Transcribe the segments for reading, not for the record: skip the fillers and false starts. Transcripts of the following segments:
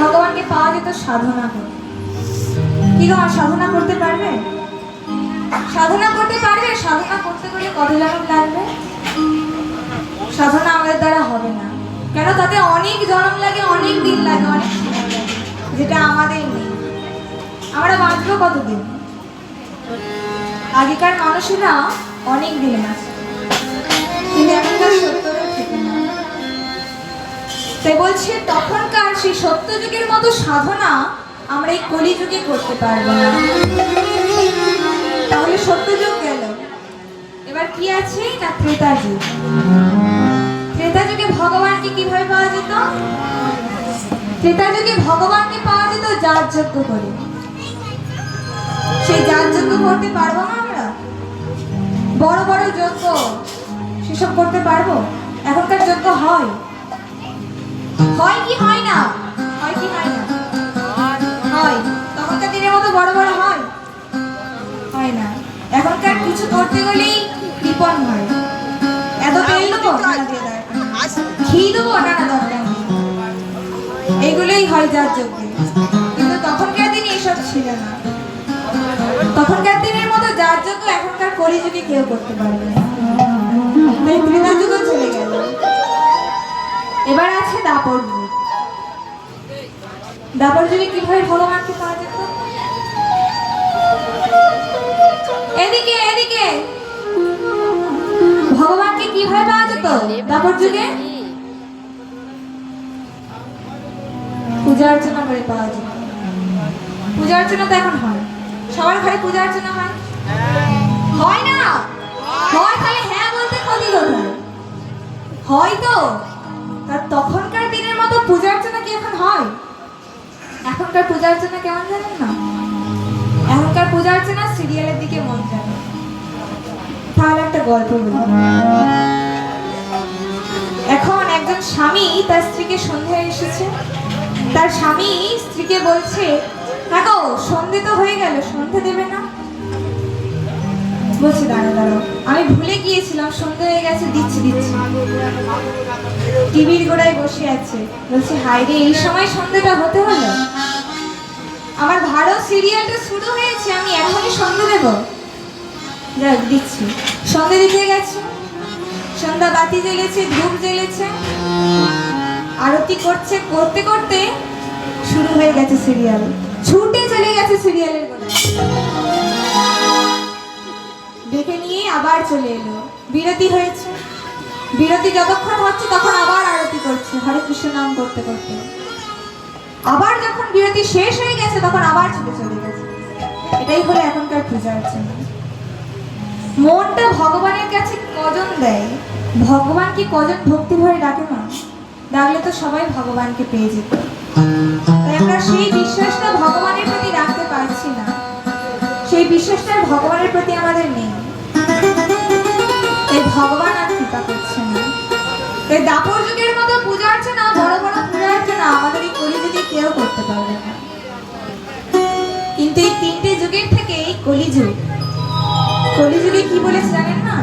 ভগবানকে পাওয়া যেত সাধনা করে। কি গো, সাধনা করতে পারবে? সাধনা করতে পারবে? সাধনা করতে গেলে কত জন্ম লাগবে? সাধনা আমাদের দ্বারা হবে না। কেন? তাতে অনেক জন্ম লাগে, অনেক দিন লাগে, অনেক সময় লাগে, যেটা আমাদের নেই। আমরা বাঁচবো কতদিন? আগেকার মানুষেরা অনেক দিন আছে, কিন্তু এখনকার সত্যটা ঠিক না। তাই বলছে তখনকার সেই সত্য যুগের মতো সাধনা আমরা এই কলিযুগে করতে পারবো না। তাহলে সত্য যুগ গেল, এবার কি আছে না ত্রেতা যুগ। ত্রেতা যুগে ভগবানকে কিভাবে পাওয়া যেত? ত্রেতা যুগে ভগবানকে পাওয়া যেত যাগযজ্ঞ করে। সেই যাগযজ্ঞ করতে পারবো না আমরা? বড় বড় যজ্ঞ সেসব করতে পারবো? এখনকার যজ্ঞ হয়? হয় কি হয় না? হয় কি হয় না? হয়। তখনকার দিনের মতো বড় বড় হয়? হয় না। এখনকার কিছু করতে গেলেই কৃপণ হয়। এত তেল দেবো, ঘি দেবো, নানা দরকার এইগুলোই হয় যার যজ্ঞে। কিন্তু তখনকার দিনে এসব ছিল না। তখনকার দিনের মতো যার যজ্ঞ এখনকার কলিযুগে কেউ করতে পারবে না। তাই ত্রেতা যুগও চলে গেল। এবার আছে দাপর যুগ। দাপর যুগে কিভাবে ভগবানকে পাওয়া যেত? এদিকে এদিকে, ভগবানকে কিভাবে পাওয়া যেত দাপর যুগে? পূজা অর্চনা করে পাওয়া যেত। পূজা অর্চনা তো এখন হয়, সবার ঘরে পূজা অর্চনা হয়? হয় না? হয়, তাহলে হ্যাঁ বলতে ক্ষতি কোথায়? হয় তো। তার তখনকার দিনের মতো পূজা অর্চনা কি এখন হয়? এখনকার পূজা অর্চনা কেমন জানেন না? এখনকার পূজা অর্চনা সিরিয়ালের দিকে মন যায়। তাহলে একটা গল্প বলি। এখন একজন স্বামী তার স্ত্রীকে সন্ধ্যায় এসেছে। তার স্বামী স্ত্রীকে বলছে, দেখো সন্ধে তো হয়ে গেল, সন্ধে দেবে না? বলছে দাঁড়াও দাঁড়াও, আমি ভুলে গিয়েছিলাম, সন্ধে হয়ে গেছে, দিচ্ছি দিচ্ছি। টিভির গোড়ায় বসে আছে, বলছে হায় রে, এই সময় সন্ধ্যেটা হতে হলো? আমার ভালো সিরিয়ালটা শুরু হয়েছে, আমি এখনই সন্ধে দেবো? যাক দিচ্ছি। সন্ধে দিতে গেছে, সন্ধ্যা বাতি জ্বেলেছে, ধূপ জ্বেলেছে, আরতি করছে, করতে করতে শুরু হয়ে গেছে সিরিয়াল। ছুটে চলে গেছে সিরিয়ালের গোড়ায়, দেখে নিয়ে আবার চলে এলো। বিরতি হয়েছে, বিরতি যতক্ষণ হচ্ছে তখন আবার আরতি করছে হরে কৃষ্ণ নাম করতে করতে। আবার যখন বিরতি শেষ হয়ে গেছে তখন আবার ছুটে চলে গেছে। এটাই হলো এখনকার পূজা অর্চনা। মনটা ভগবানের কাছে কজন দেয়? ভগবানকে কজন ভক্তি ভরে ডাকে না? ডাকলে তো সবাই ভগবানকে পেয়ে যেত। তাই আমরা সেই বিশ্বাসটা ভগবানের প্রতি রাখতে পারছি না। সেই বিশ্বাসটা ভগবানের প্রতি আমাদের নেই। তাই ভগবান আর কৃপা করছে না। তাই দাপর যুগের মতো পূজা অর্চনা, বড় বড় পূজা অর্চনা আমাদের এই কলিযুগে কেউ করতে পারবে না। কিন্তু এই তিনটে যুগের থেকে এই কলিযুগ, কলিযুগে কি বলেছে জানেন না?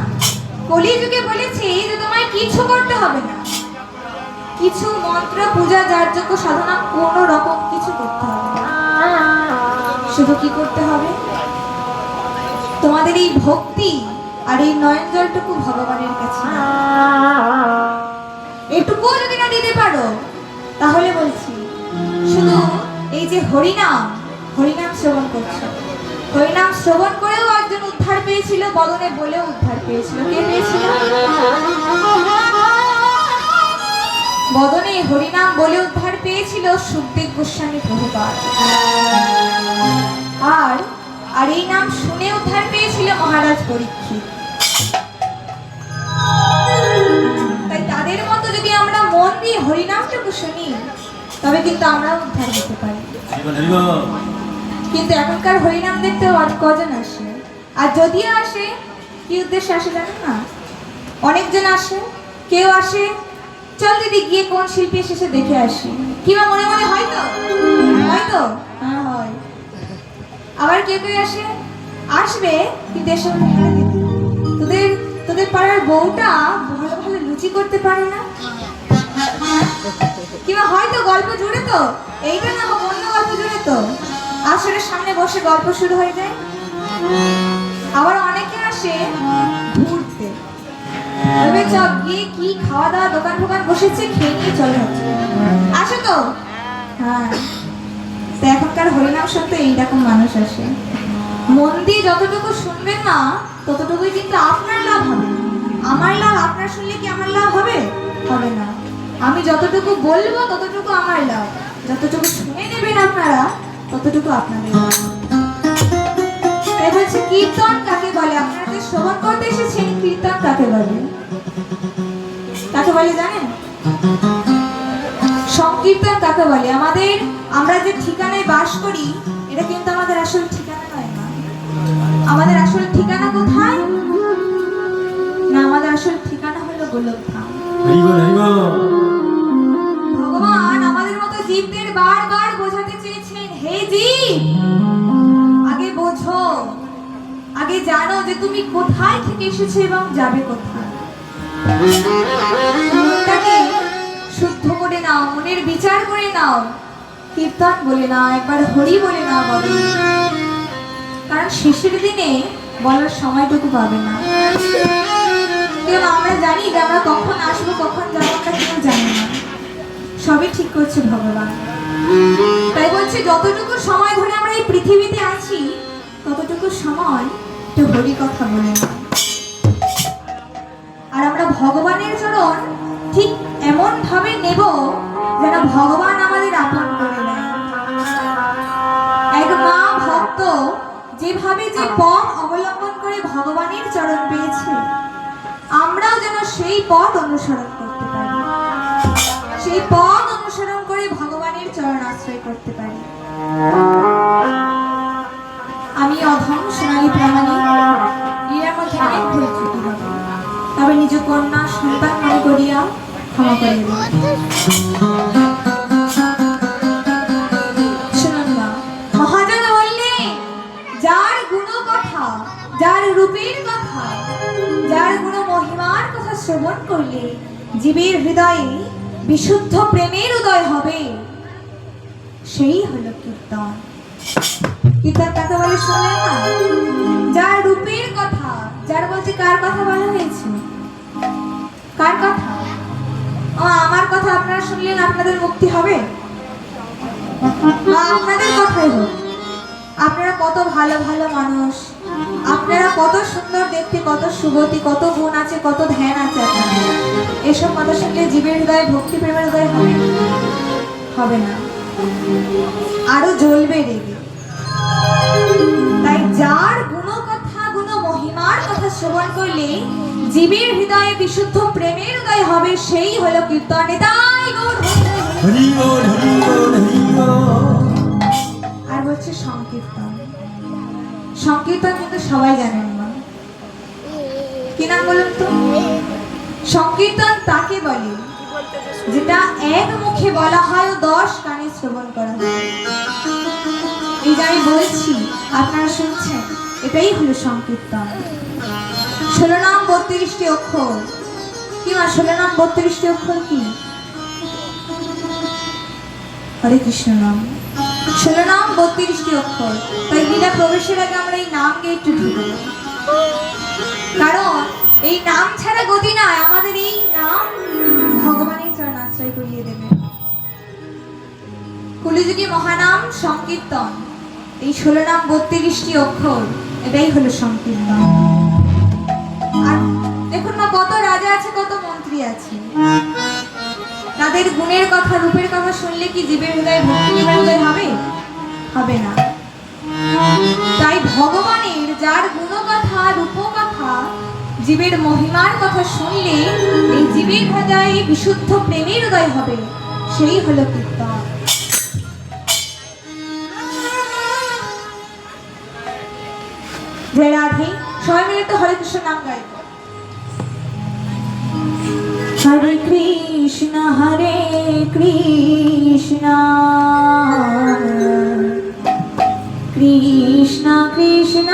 কলিযুগে বলেছে যে তোমায় কিছু করতে হবে না, কিছু মন্ত্র পূজা যাগযজ্ঞ সাধনা কোন রকম কিছু করতে হবে না। শুধু কি করতে হবে? তোমাদের এই ভক্তি আর এই নয়ন জলটুকু ভগবানের কাছে, এটুকুও যদি না দিতে পারো তাহলে বলছি শুধু এই যে হরিনাম, হরিনাম শ্রবণ করছো, হরিনাম শ্রবণ করেও একজন উদ্ধার পেয়েছিল, বদনে বলেও উদ্ধার পেয়েছিল। কে পেয়েছিল? বদনে হরিনাম বলে উদ্ধার পেয়েছিল সুখদেব গোস্বামী প্রভুপাদ। আর আর এই নাম শুনে উদ্ধার পেয়েছিল মহারাজ পরীক্ষিত। তাই তাদের মতো যদি আমরা মন দিয়ে হরিনামটুকু শুনি তবে কিন্তু আমরা উদ্ধার হতে পারি। কিন্তু এখনকার হরিনাম দেখতে কজন আসে? আর যদিও আসে, কি উদ্দেশ্যে আসে জানেন না? অনেকজন আসে, কেউ আসে চল দিদি গিয়ে কোন শিল্পী এসেছে দেখে আসি, কিংবা মনে মনে হয়তো হয়তো হয়। আবার কেউ কেউ আসে, আসবে কিন্তু এসে হ্যাঁ দিদি তোদের তোদের পাড়ার বউটা ভালো ভালো লুচি করতে পারে না? কিংবা হয়তো গল্প জুড়ে তো এইটা না হোক অন্য গল্প জুড়ে তো আসরের সামনে বসে গল্প শুরু হয়ে যায়। আবার অনেকে আসে ঘুরতে, তবে চক গিয়ে কি খাওয়া দাওয়া দোকান ফোকান বসেছে খেয়ে নিয়ে চলে যাচ্ছে, আসে তো। হ্যাঁ, তো এখনকার হরিনাম সত্য এইরকম মানুষ আসে। মন দিয়ে যতটুকু শুনবেন না ততটুকুই কিন্তু আপনার লাভ হবে। আমার লাভ আপনার শুনলে কি আমার লাভ হবে? হবে না। আমি যতটুকু বলবো ততটুকু আমার লাভ, যতটুকু শুনে নেবেন আপনারা ততটুকু আপনাদের লাভ। তাই বলছে কীর্তন কাকে বলে? আপনারা যে শ্রবণ করতে এসেছেন, কীর্তন কাকে বলে? কাকে বলে জানেন? সংকীর্তন কাকে বলে? আমরা যে ঠিকানায় বাস করি এটা কিন্তু আমাদের আসল ঠিকানা নয়। না, আমাদের আসল ঠিকানা কোথায়? না, আমাদের আসল ঠিকানা হলো গোলকধাম। ভগবান আমাদের মতো জীবদের বারবার বোঝাতে চেয়েছেন, হে জীব, আগে বোঝো, আগে জানো যে তুমি কোথায় থেকে এসেছো এবং যাবে কোথায়। মনটাকে শুদ্ধ করে নাও, মনের বিচার করে নাও, কীর্তন বলে নাও, একবার হরি বলে নাও বাবা, কারণ শেষের দিনে বলার সময়টুকু পাবে না। কেউ আমরা জানি যে আমরা কখন আসবো কখন যাবো আমরা কেউ জানি না, সবই ঠিক করছে ভগবান। তাই বলছে যতটুকু সময় ধরে আমরা এই পৃথিবীতে আছি ততটুকু সময় একটু হরি কথা বলে না। আর আমরা ভগবানের চরণ ঠিক এমন ভাবে নেব যেন ভগবান আমাদের আপন করে নেয়। এক মা ভক্ত যেভাবে যে পথ অবলম্বন করে ভগবানের চরণ পেয়েছে, আমরাও যেন সেই পথ অনুসরণ করতে পারি, সেই পথ অনুসরণ করে ভগবানের চরণ আশ্রয় করতে পারি। আমি অধম সোনালী প্রামাণিক, এর মধ্যে অনেক ভুল ত্রুটি হবে, তবে নিজ কন্যা সন্তান মনে করিয়া ক্ষমা করে দেব। শুনুন না, মহাজন বললেন যার গুণ কথা, যার রূপের কথা, যার গুণ মহিমার কথা শ্রবণ করলে জীবের হৃদয়ে বিশুদ্ধ প্রেমের উদয় হবে, সেই হলো কীর্তন। কীর্তন কাকে বলে শুনলেন না? যার রূপের কথা, যার বলছে কার কথা বলা হয়েছে? কার কথা? আমার কথা আপনারা শুনলেন আপনাদের মুক্তি হবে? বা আপনাদের কথাই হোক, আপনারা কত ভালো ভালো মানুষ, আপনারা কত সুন্দর দেখতে, কত সুগতি, কত গুণ আছে, কত ধ্যান আছে আপনাদের, এসব কথা শুনলে জীবের হৃদয়ে ভক্তি প্রেমের হৃদয় হবে? হবে না, আরো জ্বলবে রেগে। তাই যার গুণ কথা, গুণ মহিমার কথা শ্রবণ করলে জীবের হৃদয়ে বিশুদ্ধ প্রেমের উদয় হবে, সেই হলো কীর্তন। তাই আর বলছে সংকীর্তন। সংকীর্তন কিন্তু সবাই জানেন না, কি নাম বলুন তো? সংকীর্তন তাকে বলে যেটা এক মুখে বলা হয় ও 10 কানে শ্রবণ করা হয়। এই যে আমি বলছি আপনারা শুনছেন, এটাই হলো সংকীর্তন। 16 নাম 32টি অক্ষর। কি মা 16 নাম 32টি অক্ষর কি? হরে কৃষ্ণ নাম 16 নাম 32টি অক্ষর। তাই লীলা প্রবেশের আগে আমরা এই নামকে একটু ঢুকবো, কারণ এই নাম ছাড়া গতি নাই। আমাদের এই নাম ভগবানের চরণ আশ্রয় করিয়ে দেবে। কলিযুগে মহানাম সংকীর্তন, এই 16 নাম 32টি অক্ষর, এটাই হলো সংকীর্তন। আর দেখুন না, কত রাজা আছে, কত মন্ত্রী আছে, তাদের গুণের কথা, রূপের কথা শুনলে কি জীবের হৃদয়ে ভক্তি হৃদয় হবে? হবে না। তাই ভগবানের যার গুণ কথা, রূপ কথা, জীবের মহিমার কথা শুনলে এই জীবের হৃদয়ে বিশুদ্ধ প্রেমের উদয় হবে, সেই হলো কীর্তন। জয় রাধে। সবাই মিলে তো হরে কৃষ্ণ নাম গাইব। হরে কৃষ্ণ কৃষ্ণ কৃষ্ণ কৃষ্ণ